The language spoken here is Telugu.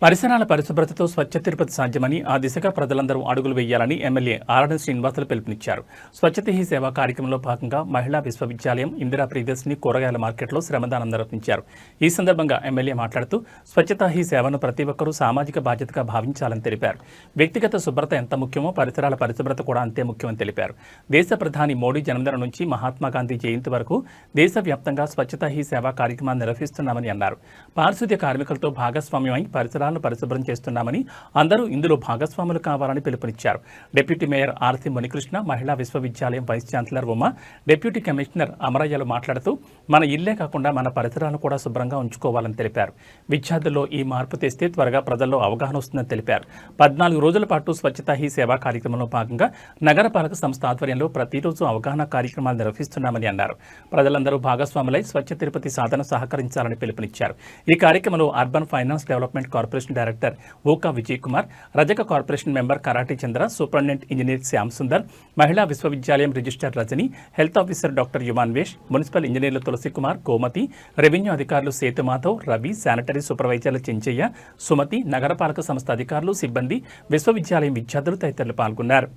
పరిసరాల పరిశుభ్రతతో స్వచ్ఛ తిరుపతి సాధ్యమని ఆ దిశగా ప్రజలందరూ అడుగులు వేయాలని ఎమ్మెల్యే ఆర్ఎన్ శ్రీనివాసులు పిలుపునిచ్చారు. స్వచ్ఛత హీ సేవ కార్యక్రమంలో భాగంగా మహిళా విశ్వవిద్యాలయం ఇందిరా ప్రియదర్శిని కూరగాయల మార్కెట్లో శ్రమదానం నిర్వహించారు. ఈ సందర్భంగా ఎమ్మెల్యే మాట్లాడుతూ స్వచ్ఛత హీ సేవను ప్రతి ఒక్కరూ సామాజిక బాధ్యతగా భావించాలని తెలిపారు. వ్యక్తిగత శుభ్రత ఎంత ముఖ్యమో పరిసరాల పరిశుభ్రత కూడా అంతే ముఖ్యమని తెలిపారు. దేశ ప్రధాని మోడీ జన్మదినం నుంచి మహాత్మాగాంధీ జయంతి వరకు దేశవ్యాప్తంగా స్వచ్ఛత హీ సేవ కార్యక్రమాన్ని నిర్వహిస్తున్నామని అన్నారు. పారిశుద్ధ్య కార్మికులతో భాగస్వామ్యమై పరిసరాలను పరిశుభ్రం చేస్తున్నామని, అందరూ ఇందులో భాగస్వాములు కావాలని పిలుపునిచ్చారు. డిప్యూటీ మేయర్ ఆర్సి మునికృష్ణ, మహిళా విశ్వవిద్యాలయం vice chancellor Uma, deputy commissioner అమరయ్యలు మాట్లాడుతూ మన ఇల్లే కాకుండా మన పరిసరాలను కూడా శుభ్రంగా ఉంచుకోవాలని తెలిపారు. విద్యార్థుల్లో ఈ మార్పు తెస్తే త్వరగా ప్రజల్లో అవగాహన వస్తుందని తెలిపారు. 14 రోజుల పాటు స్వచ్ఛతా హీ సేవా కార్యక్రమంలో భాగంగా నగరపాలక సంస్థ ఆధ్వర్యంలో ప్రతిరోజు అవగాహన కార్యక్రమాలు నిర్వహిస్తున్నామని అన్నారు. ప్రజలందరూ భాగస్వాములై స్వచ్ఛ తిరుపతి సాధన సహకరించాలని పిలుపునిచ్చారు. ఈ కార్యక్రమంలో urban finance development corporation director Oka Vijay Kumar, Rajaka corporation member Karati Chandra, superintendent engineer Shyam Sundar, మహిళా విశ్వవిద్యాలయం registrar Rajani, health officer doctor Yumanvesh, municipal ఇంజనీర్లు తులసి కుమార్, గోమతి, రెవెన్యూ అధికారులు సేతు మాధవ్, రవి, శానిటరీ సూపర్వైజర్లు చెంచయ్య, సుమతి, నగరపాలక సంస్థ అధికారులు, సిబ్బంది, విశ్వవిద్యాలయం విద్యార్థులు తదితరులు పాల్గొన్నారు.